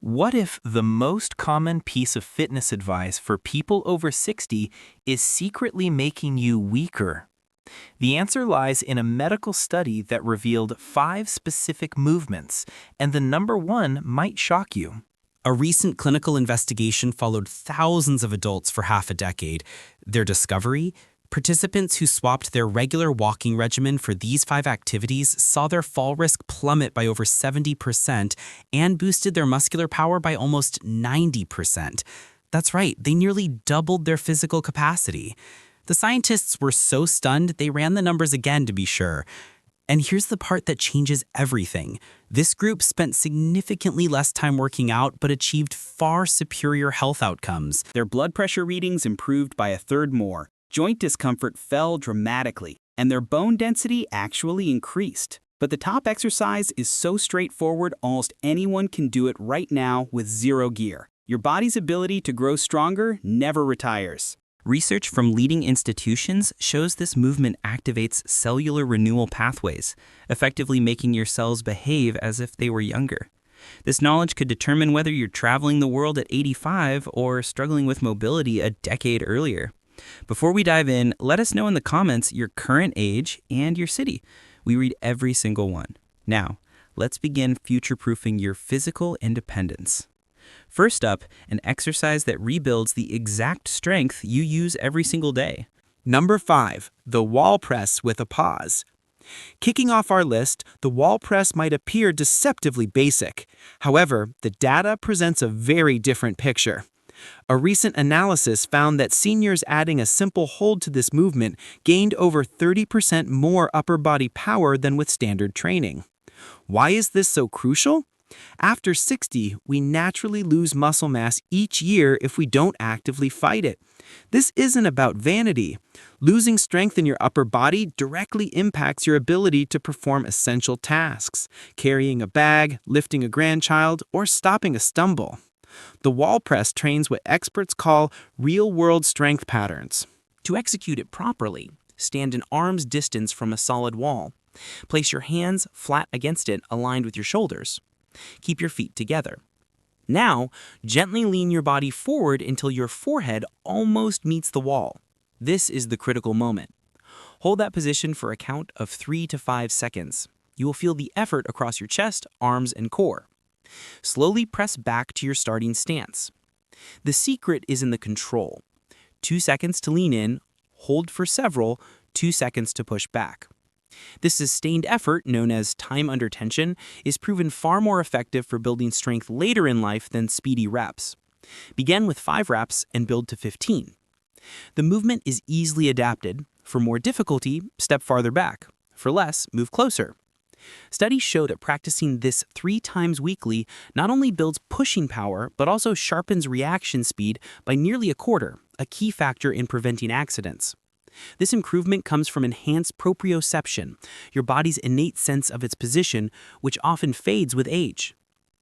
What if the most common piece of fitness advice for people over 60 is secretly making you weaker? The answer lies in a medical study that revealed 5 specific movements, and the number one might shock you. A recent clinical investigation followed thousands of adults for half a decade. Their discovery? Participants who swapped their regular walking regimen for these 5 activities saw their fall risk plummet by over 70% and boosted their muscular power by almost 90%. That's right, they nearly doubled their physical capacity. The scientists were so stunned, they ran the numbers again to be sure. And here's the part that changes everything. This group spent significantly less time working out but achieved far superior health outcomes. Their blood pressure readings improved by a third more. Joint discomfort fell dramatically, and their bone density actually increased. But the top exercise is so straightforward, almost anyone can do it right now with zero gear. Your body's ability to grow stronger never retires. Research from leading institutions shows this movement activates cellular renewal pathways, effectively making your cells behave as if they were younger. This knowledge could determine whether you're traveling the world at 85 or struggling with mobility a decade earlier. Before we dive in, let us know in the comments your current age and your city. We read every single one. Now, let's begin future-proofing your physical independence. First up, an exercise that rebuilds the exact strength you use every single day. Number 5, the wall press with a pause. Kicking off our list, the wall press might appear deceptively basic. However, the data presents a very different picture. A recent analysis found that seniors adding a simple hold to this movement gained over 30% more upper body power than with standard training. Why is this so crucial? After 60, we naturally lose muscle mass each year if we don't actively fight it. This isn't about vanity. Losing strength in your upper body directly impacts your ability to perform essential tasks, carrying a bag, lifting a grandchild, or stopping a stumble. The wall press trains what experts call real-world strength patterns. To execute it properly, stand an arm's distance from a solid wall. Place your hands flat against it, aligned with your shoulders. Keep your feet together. Now, gently lean your body forward until your forehead almost meets the wall. This is the critical moment. Hold that position for a count of 3 to 5 seconds. You will feel the effort across your chest, arms, and core. Slowly press back to your starting stance. The secret is in the control. 2 seconds to lean in, hold for several, 2 seconds to push back. This sustained effort, known as time under tension, is proven far more effective for building strength later in life than speedy reps. Begin with 5 reps and build to 15. The movement is easily adapted. For more difficulty, step farther back. For less, move closer. Studies show that practicing this 3 times weekly not only builds pushing power, but also sharpens reaction speed by nearly a quarter, a key factor in preventing accidents. This improvement comes from enhanced proprioception, your body's innate sense of its position, which often fades with age.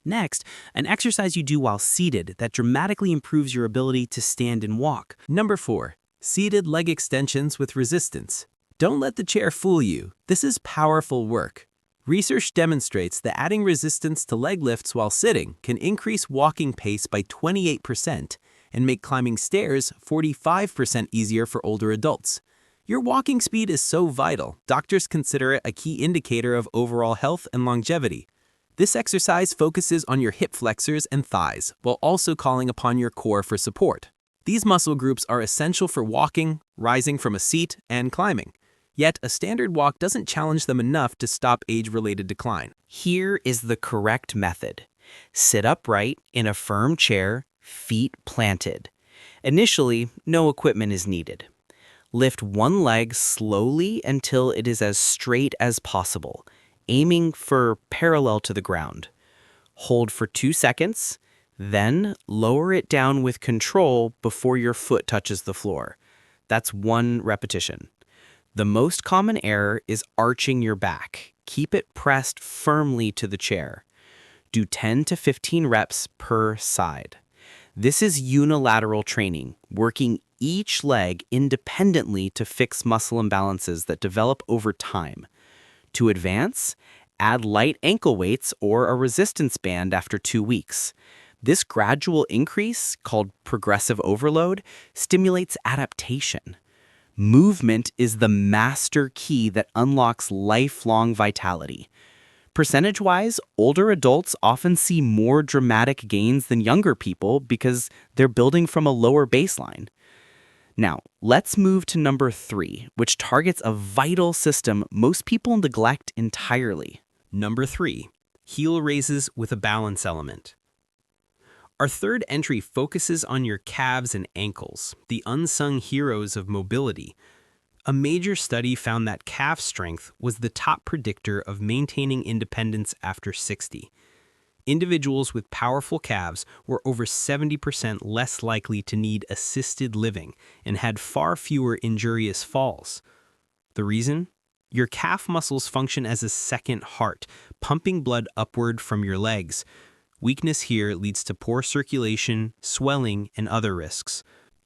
Next, an exercise you do while seated that dramatically improves your ability to stand and walk. Number 4, seated leg extensions with resistance. Don't let the chair fool you. This is powerful work. Research demonstrates that adding resistance to leg lifts while sitting can increase walking pace by 28% and make climbing stairs 45% easier for older adults. Your walking speed is so vital, doctors consider it a key indicator of overall health and longevity. This exercise focuses on your hip flexors and thighs, while also calling upon your core for support. These muscle groups are essential for walking, rising from a seat, and climbing. Yet, a standard walk doesn't challenge them enough to stop age-related decline. Here is the correct method. Sit upright in a firm chair, feet planted. Initially, no equipment is needed. Lift one leg slowly until it is as straight as possible, aiming for parallel to the ground. Hold for 2 seconds, then lower it down with control before your foot touches the floor. That's 1 repetition. The most common error is arching your back. Keep it pressed firmly to the chair. Do 10 to 15 reps per side. This is unilateral training, working each leg independently to fix muscle imbalances that develop over time. To advance, Add light ankle weights or a resistance band after 2 weeks. This gradual increase, called progressive overload, stimulates adaptation. Movement is the master key that unlocks lifelong vitality. Percentage-wise, older adults often see more dramatic gains than younger people because they're building from a lower baseline. Now, let's move to number 3, which targets a vital system most people neglect entirely. Number 3. Heel raises with a balance element. Our third entry focuses on your calves and ankles, the unsung heroes of mobility. A major study found that calf strength was the top predictor of maintaining independence after 60. Individuals with powerful calves were over 70% less likely to need assisted living and had far fewer injurious falls. The reason? Your calf muscles function as a second heart, pumping blood upward from your legs. Weakness here leads to poor circulation, swelling, and other risks.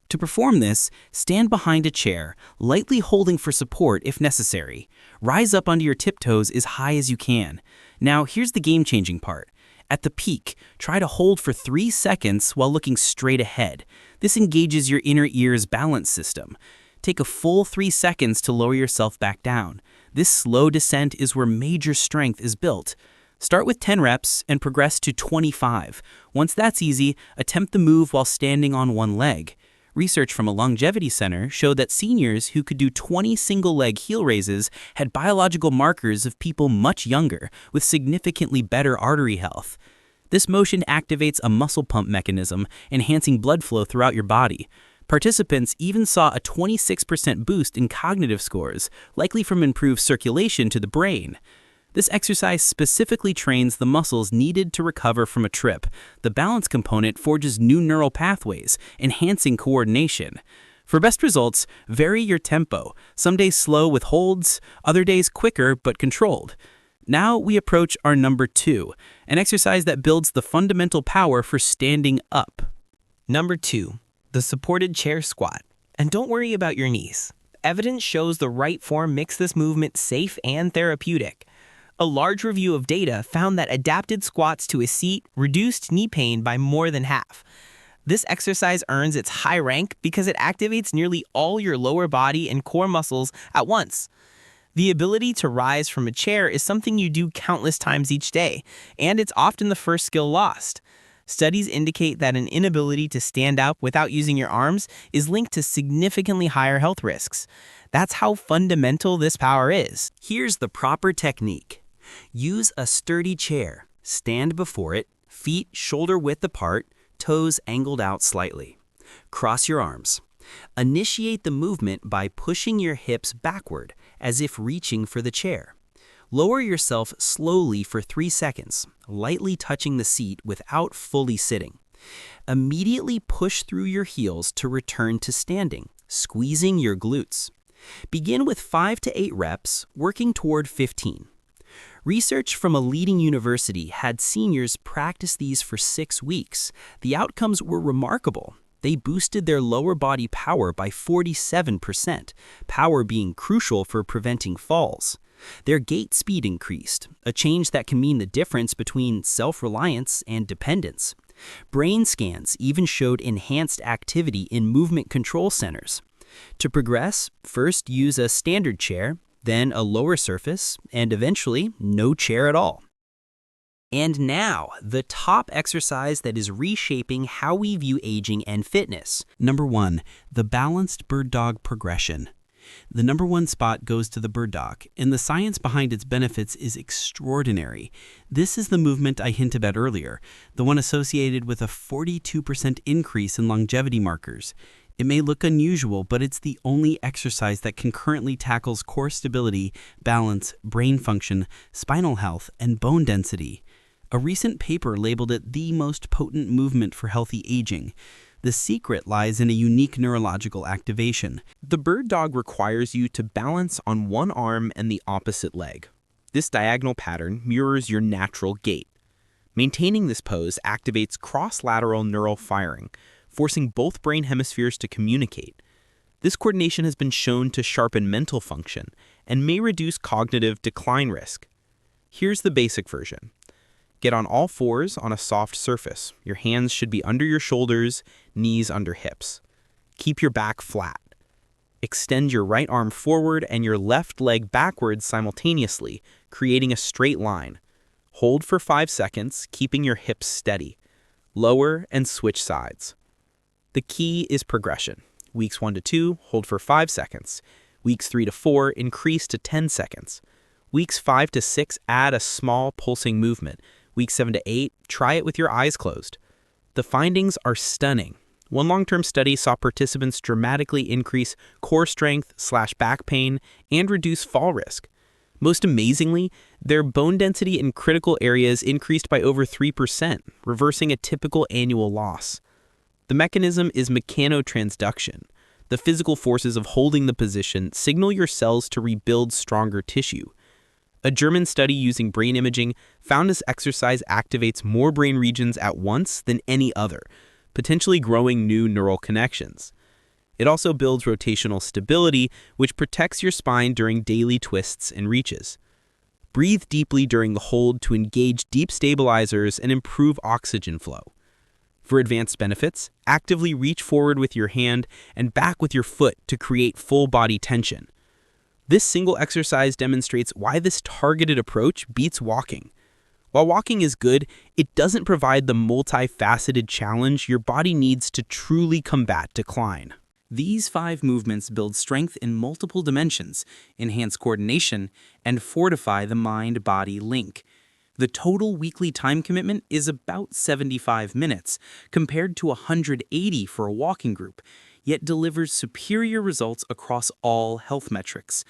To perform this, stand behind a chair, lightly holding for support if necessary. Rise up onto your tiptoes as high as you can. Now, here's the game-changing part. At the peak, try to hold for 3 seconds while looking straight ahead. This engages your inner ear's balance system. Take a full 3 seconds to lower yourself back down. This slow descent is where major strength is built. Start with 10 reps and progress to 25. Once that's easy, attempt the move while standing on one leg. Research from a longevity center showed that seniors who could do 20 single-leg heel raises had biological markers of people much younger, with significantly better artery health. This motion activates a muscle pump mechanism, enhancing blood flow throughout your body. Participants even saw a 26% boost in cognitive scores, likely from improved circulation to the brain. This exercise specifically trains the muscles needed to recover from a trip. The balance component forges new neural pathways, enhancing coordination. For best results, vary your tempo. Some days slow with holds, other days quicker but controlled. Now we approach our number 2, an exercise that builds the fundamental power for standing up. Number 2, the supported chair squat. And don't worry about your knees. Evidence shows the right form makes this movement safe and therapeutic. A large review of data found that adapted squats to a seat reduced knee pain by more than half. This exercise earns its high rank because it activates nearly all your lower body and core muscles at once. The ability to rise from a chair is something you do countless times each day, and it's often the first skill lost. Studies indicate that an inability to stand up without using your arms is linked to significantly higher health risks. That's how fundamental this power is. Here's the proper technique. Use a sturdy chair. Stand before it, feet shoulder-width apart, toes angled out slightly. Cross your arms. Initiate the movement by pushing your hips backward, as if reaching for the chair. Lower yourself slowly for 3 seconds, lightly touching the seat without fully sitting. Immediately push through your heels to return to standing, squeezing your glutes. Begin with 5 to 8 reps, working toward 15. Research from a leading university had seniors practice these for 6 weeks. The outcomes were remarkable. They boosted their lower body power by 47%, power being crucial for preventing falls. Their gait speed increased, a change that can mean the difference between self-reliance and dependence. Brain scans even showed enhanced activity in movement control centers. To progress, first use a standard chair, then a lower surface, and eventually no chair at all. And now, the top exercise that is reshaping how we view aging and fitness. Number 1, the balanced bird dog progression. The number 1 spot goes to the bird dog, and the science behind its benefits is extraordinary. This is the movement I hinted at earlier, the one associated with a 42% increase in longevity markers. It may look unusual, but it's the only exercise that concurrently tackles core stability, balance, brain function, spinal health, and bone density. A recent paper labeled it the most potent movement for healthy aging. The secret lies in a unique neurological activation. The bird dog requires you to balance on one arm and the opposite leg. This diagonal pattern mirrors your natural gait. Maintaining this pose activates cross-lateral neural firing, forcing both brain hemispheres to communicate. This coordination has been shown to sharpen mental function and may reduce cognitive decline risk. Here's the basic version. Get on all fours on a soft surface. Your hands should be under your shoulders, knees under hips. Keep your back flat. Extend your right arm forward and your left leg backwards simultaneously, creating a straight line. Hold for 5 seconds, keeping your hips steady. Lower and switch sides. The key is progression. Weeks 1 to 2, hold for 5 seconds. Weeks 3 to 4, increase to 10 seconds. Weeks 5 to 6, add a small pulsing movement. Weeks 7 to 8, try it with your eyes closed. The findings are stunning. One long-term study saw participants dramatically increase core strength/back pain and reduce fall risk. Most amazingly, their bone density in critical areas increased by over 3%, reversing a typical annual loss. The mechanism is mechanotransduction. The physical forces of holding the position signal your cells to rebuild stronger tissue. A German study using brain imaging found this exercise activates more brain regions at once than any other, potentially growing new neural connections. It also builds rotational stability, which protects your spine during daily twists and reaches. Breathe deeply during the hold to engage deep stabilizers and improve oxygen flow. For advanced benefits, actively reach forward with your hand and back with your foot to create full body tension. This single exercise demonstrates why this targeted approach beats walking. While walking is good, it doesn't provide the multifaceted challenge your body needs to truly combat decline. These 5 movements build strength in multiple dimensions, enhance coordination, and fortify the mind-body link. The total weekly time commitment is about 75 minutes, compared to 180 for a walking group, yet delivers superior results across all health metrics.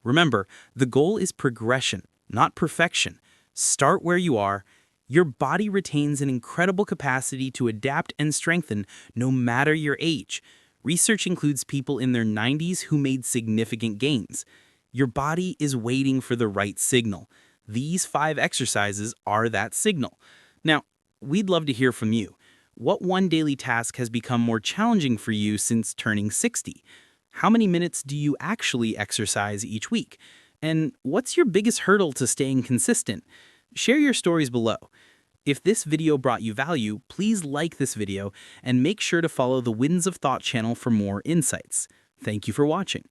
Remember, the goal is progression, not perfection. Start where you are. Your body retains an incredible capacity to adapt and strengthen no matter your age. Research includes people in their 90s who made significant gains. Your body is waiting for the right signal. These 5 exercises are that signal. Now, we'd love to hear from you. What one daily task has become more challenging for you since turning 60? How many minutes do you actually exercise each week? And what's your biggest hurdle to staying consistent? Share your stories below. If this video brought you value, please like this video and make sure to follow the Winds of Thought channel for more insights. Thank you for watching.